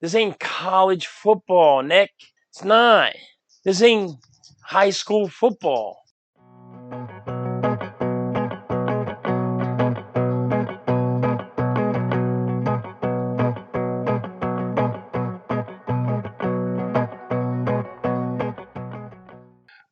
This ain't college football, Nick. It's not. This ain't high school football.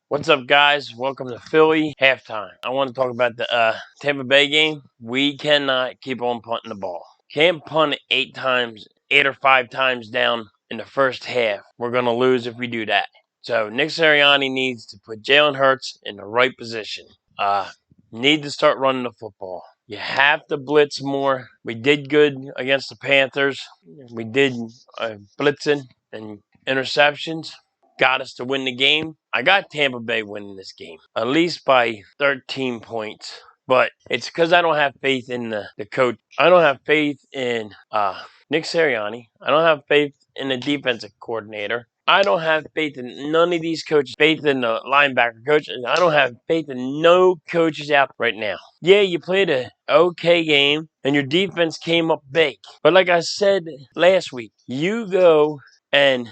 What's up, guys? Welcome to Philly halftime. I want to talk about the Tampa Bay game. We cannot keep on punting the ball. Can't punt it 8 or 5 times down in the first half. We're going to lose if we do that. So Nick Sirrianni needs to put Jalen Hurts in the right position. Need to start running the football. You have to blitz more. We did good against the Panthers. We did blitzing and interceptions. Got us to win the game. I got Tampa Bay winning this game, at least by 13 points. But it's because I don't have faith in the coach. I don't have faith in Nick Sirrianni. I don't have faith in the defensive coordinator. I don't have faith in none of these coaches. Faith in the linebacker coach. I don't have faith in no coaches out right now. Yeah, you played an okay game, and your defense came up big. But like I said last week, you go and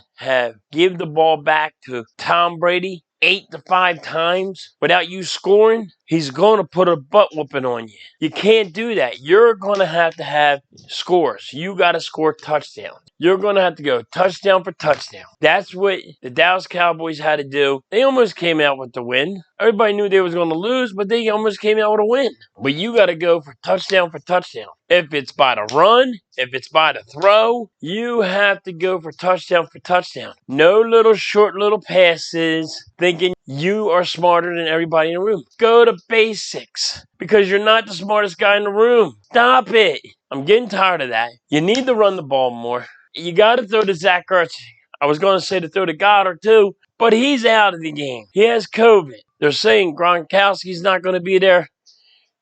give the ball back to Tom Brady 8 to 5 times without you scoring, he's going to put a butt whooping on you. You can't do that. You're going to have scores. You got to score touchdowns. You're going to have to go touchdown for touchdown. That's what the Dallas Cowboys had to do. They almost came out with the win. Everybody knew they was going to lose, but they almost came out with a win. But you got to go for touchdown for touchdown. If it's by the run, if it's by the throw, you have to go for touchdown for touchdown. No little short little passes thinking you are smarter than everybody in the room. Go to basics because you're not the smartest guy in the room. Stop it. I'm getting tired of that. You need to run the ball more. You got to throw to Zach Ertz. I was going to say to throw to Goedert too, but he's out of the game. He has COVID. They're saying Gronkowski's not going to be there.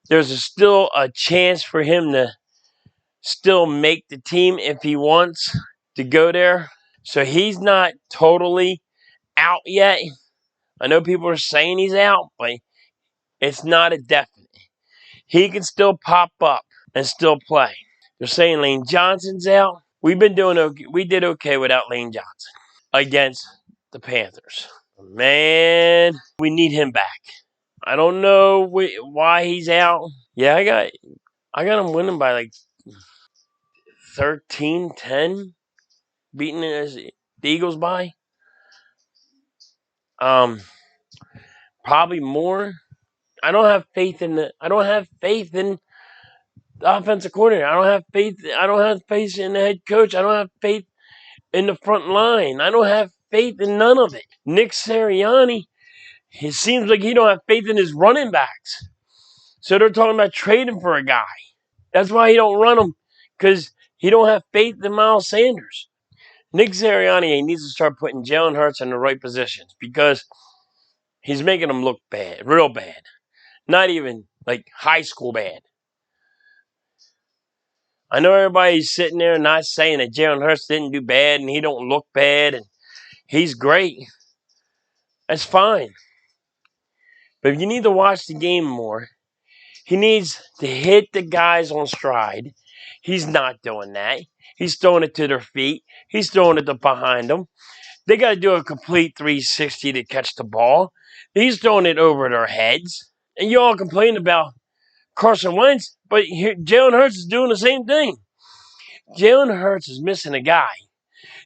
There's still a chance for him to still make the team if he wants to go there. So he's not totally out yet. I know people are saying he's out, but it's not a definite. He can still pop up and still play. They're saying Lane Johnson's out. We did okay without Lane Johnson against the Panthers. Man, we need him back. I don't know why he's out. Yeah, I got him winning by like 13-10, beating the Eagles by. Probably more. I don't have faith in the offensive coordinator. I don't have faith in the head coach. I don't have faith in the front line. I don't have faith in none of it. Nick Sirrianni, it seems like he don't have faith in his running backs. So they're talking about trading for a guy. That's why he don't run them, because he don't have faith in Miles Sanders. Nick Sirianni needs to start putting Jalen Hurts in the right positions because he's making them look bad, real bad. Not even like high school bad. I know everybody's sitting there not saying that Jalen Hurts didn't do bad and he don't look bad and he's great. That's fine. But you need to watch the game more. He needs to hit the guys on stride. He's not doing that. He's throwing it to their feet. He's throwing it to behind them. They got to do a complete 360 to catch the ball. He's throwing it over their heads. And you all complain about Carson Wentz, but Jalen Hurts is doing the same thing. Jalen Hurts is missing a guy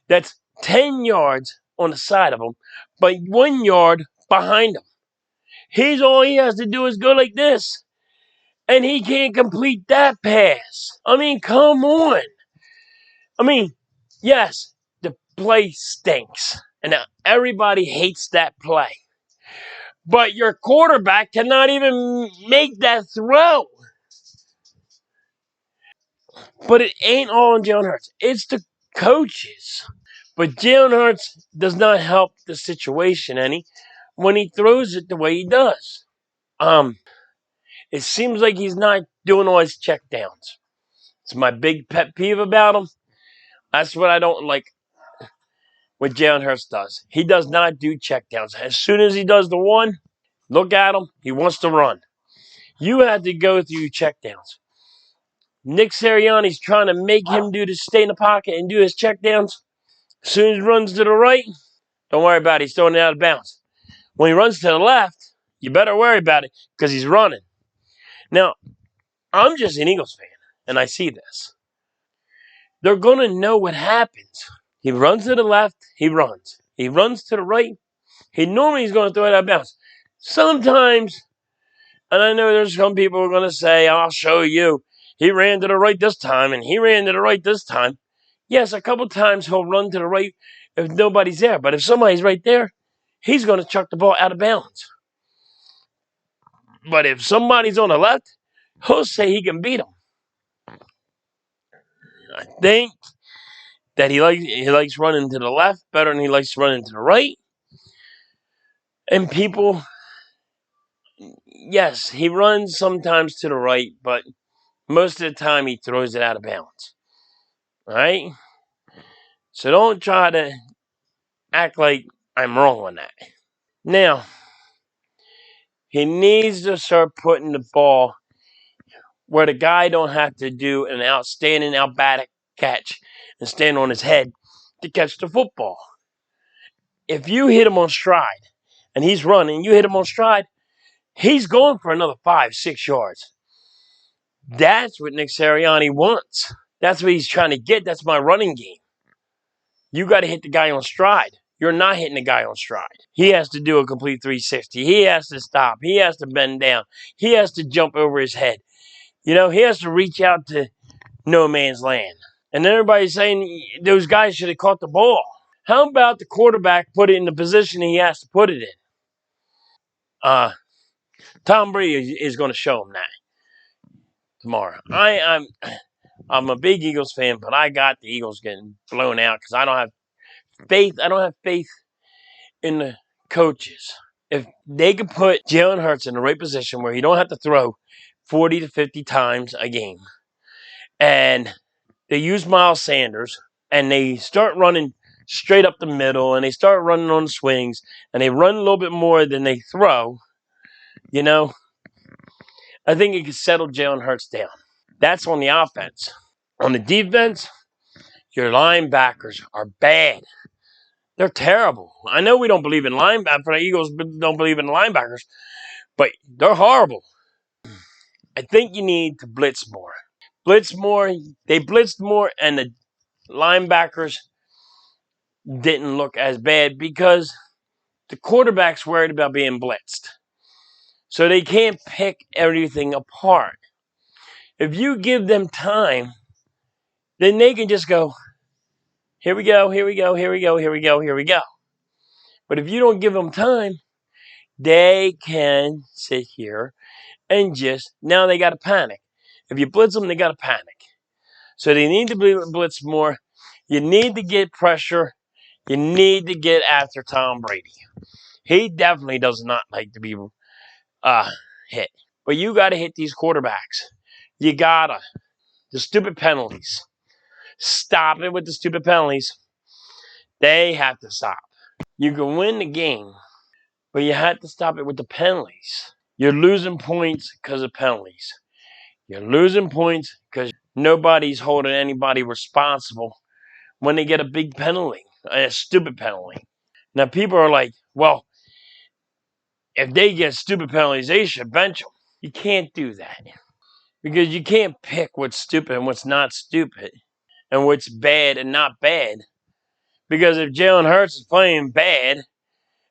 that's 10 yards on the side of him, but 1 yard behind him. All he has to do is go like this. And he can't complete that pass. I mean, come on. I mean, yes, the play stinks. And everybody hates that play. But your quarterback cannot even make that throw. But it ain't all on Jalen Hurts. It's the coaches. But Jalen Hurts does not help the situation any when he throws it the way he does. It seems like he's not doing all his checkdowns. It's my big pet peeve about him. That's what I don't like what Jalen Hurts does. He does not do checkdowns. As soon as he does the one, look at him. He wants to run. You have to go through your checkdowns. Nick Sirianni's trying to make him stay in the pocket and do his checkdowns. As soon as he runs to the right, don't worry about it. He's throwing it out of bounds. When he runs to the left, you better worry about it because he's running. Now, I'm just an Eagles fan, and I see this. They're going to know what happens. He runs to the left, he runs. He runs to the right, he normally is going to throw it out of bounds. Sometimes, and I know there's some people who are going to say, I'll show you. He ran to the right this time, and he ran to the right this time. Yes, a couple times he'll run to the right if nobody's there. But if somebody's right there, he's going to chuck the ball out of bounds. But if somebody's on the left, he'll say he can beat him. I think that he likes running to the left better than he likes running to the right. And people, yes, he runs sometimes to the right, but most of the time he throws it out of bounds. All right? So don't try to act like I'm wrong on that. Now, he needs to start putting the ball where the guy don't have to do an outstanding out-batic catch and stand on his head to catch the football. If you hit him on stride and he's running, you hit him on stride, he's going for another 5-6 yards. That's what Nick Sirrianni wants. That's what he's trying to get. That's my running game. You got to hit the guy on stride. You're not hitting the guy on stride. He has to do a complete 360. He has to stop. He has to bend down. He has to jump over his head. He has to reach out to no man's land. And everybody's saying those guys should have caught the ball. How about the quarterback put it in the position he has to put it in? Tom Brady is going to show him that tomorrow. I'm a big Eagles fan, but I got the Eagles getting blown out because I don't have faith. I don't have faith in the coaches. If they could put Jalen Hurts in the right position where he don't have to throw 40 to 50 times a game, and they use Miles Sanders, and they start running straight up the middle, and they start running on swings, and they run a little bit more than they throw, I think it could settle Jalen Hurts down. That's on the offense. On the defense, your linebackers are bad. They're terrible. I know we don't believe in linebackers. The Eagles don't believe in linebackers, but they're horrible. I think you need to blitz more. Blitz more. They blitzed more, and the linebackers didn't look as bad because the quarterback's worried about being blitzed. So they can't pick everything apart. If you give them time, then they can just go, here we go, here we go, here we go, here we go, here we go. But if you don't give them time, they can sit here and now they got to panic. If you blitz them, they got to panic. So they need to blitz more. You need to get pressure. You need to get after Tom Brady. He definitely does not like to be hit. But you got to hit these quarterbacks. You got to. The stupid penalties. Stop it with the stupid penalties. They have to stop. You can win the game, but you have to stop it with the penalties. You're losing points because of penalties. You're losing points because nobody's holding anybody responsible when they get a big penalty, a stupid penalty. Now, people are like, well, if they get stupid penalties, they should bench them. You can't do that because you can't pick what's stupid and what's not stupid and what's bad and not bad. Because if Jalen Hurts is playing bad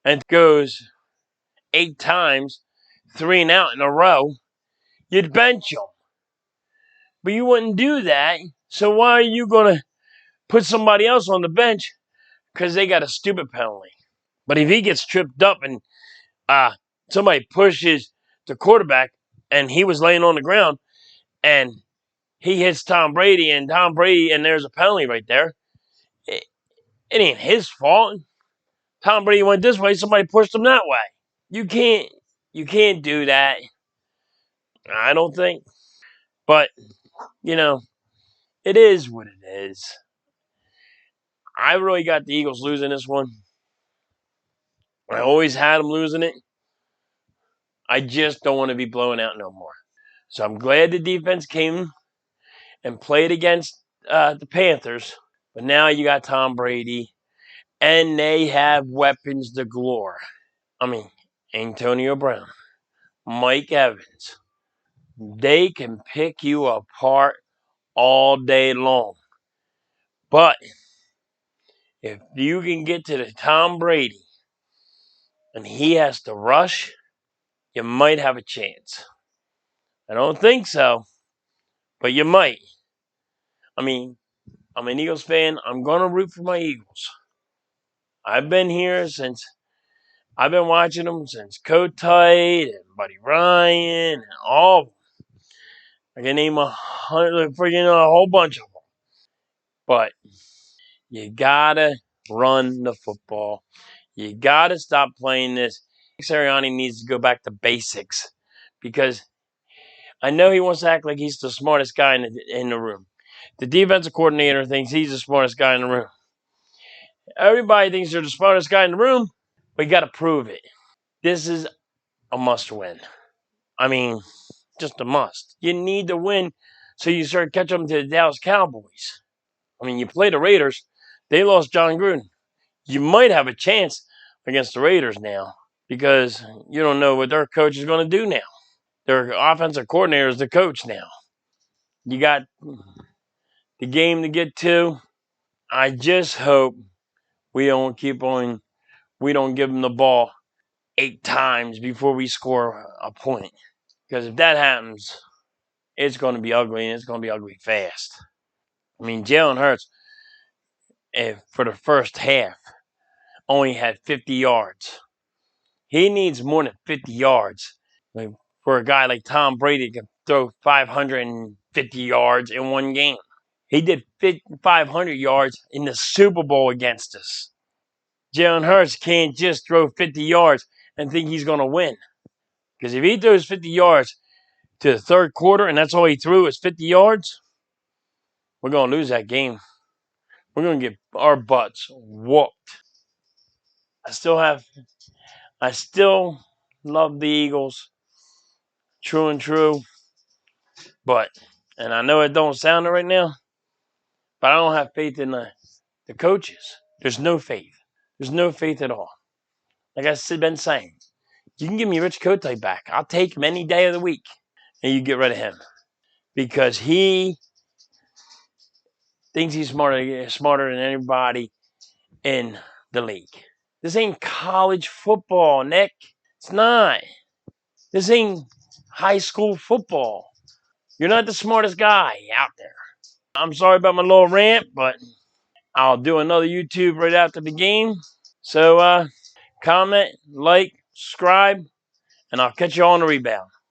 and goes 8 times, 3 and out in a row, you'd bench him. But you wouldn't do that. So why are you going to put somebody else on the bench? Because they got a stupid penalty. But if he gets tripped up and somebody pushes the quarterback and he was laying on the ground and he hits Tom Brady and there's a penalty right there, it ain't his fault. Tom Brady went this way, somebody pushed him that way. You can't do that. I don't think. But, it is what it is. I really got the Eagles losing this one. I always had them losing it. I just don't want to be blown out no more. So I'm glad the defense came and played against the Panthers. But now you got Tom Brady. And they have weapons galore. I mean, Antonio Brown, Mike Evans. They can pick you apart all day long. But if you can get to the Tom Brady and he has to rush, you might have a chance. I don't think so, but you might. I mean, I'm an Eagles fan. I'm going to root for my Eagles. I've been watching them since Kotite and Buddy Ryan and all. I can name a whole bunch of them. But you gotta run the football. You gotta stop playing this. Nick Sirrianni needs to go back to basics because I know he wants to act like he's the smartest guy in the room. The defensive coordinator thinks he's the smartest guy in the room. Everybody thinks they're the smartest guy in the room, but you got to prove it. This is a must win. I mean, just a must. You need to win so you start catching up to the Dallas Cowboys. I mean, you play the Raiders. They lost John Gruden. You might have a chance against the Raiders now because you don't know what their coach is going to do now. Their offensive coordinator is the coach now. You got the game to get to. I just hope we don't give them the ball 8 times before we score a point. Because if that happens, it's going to be ugly, and it's going to be ugly fast. I mean, Jalen Hurts, for the first half, only had 50 yards. He needs more than 50 yards for a guy like Tom Brady to throw 550 yards in one game. He did 500 yards in the Super Bowl against us. Jalen Hurts can't just throw 50 yards and think he's going to win. Because if he throws 50 yards to the third quarter and that's all he threw is 50 yards, we're going to lose that game. We're going to get our butts whooped. I still love the Eagles. True and true. And I know it don't sound it right now, but I don't have faith in the coaches. There's no faith. There's no faith at all. Like I've been saying, you can give me Rich Kotite back. I'll take him any day of the week. And you get rid of him. Because he thinks he's smarter than anybody in the league. This ain't college football, Nick. It's not. This ain't high school football. You're not the smartest guy out there. I'm sorry about my little rant, but I'll do another YouTube right after the game. So comment, like, subscribe, and I'll catch you on the rebound.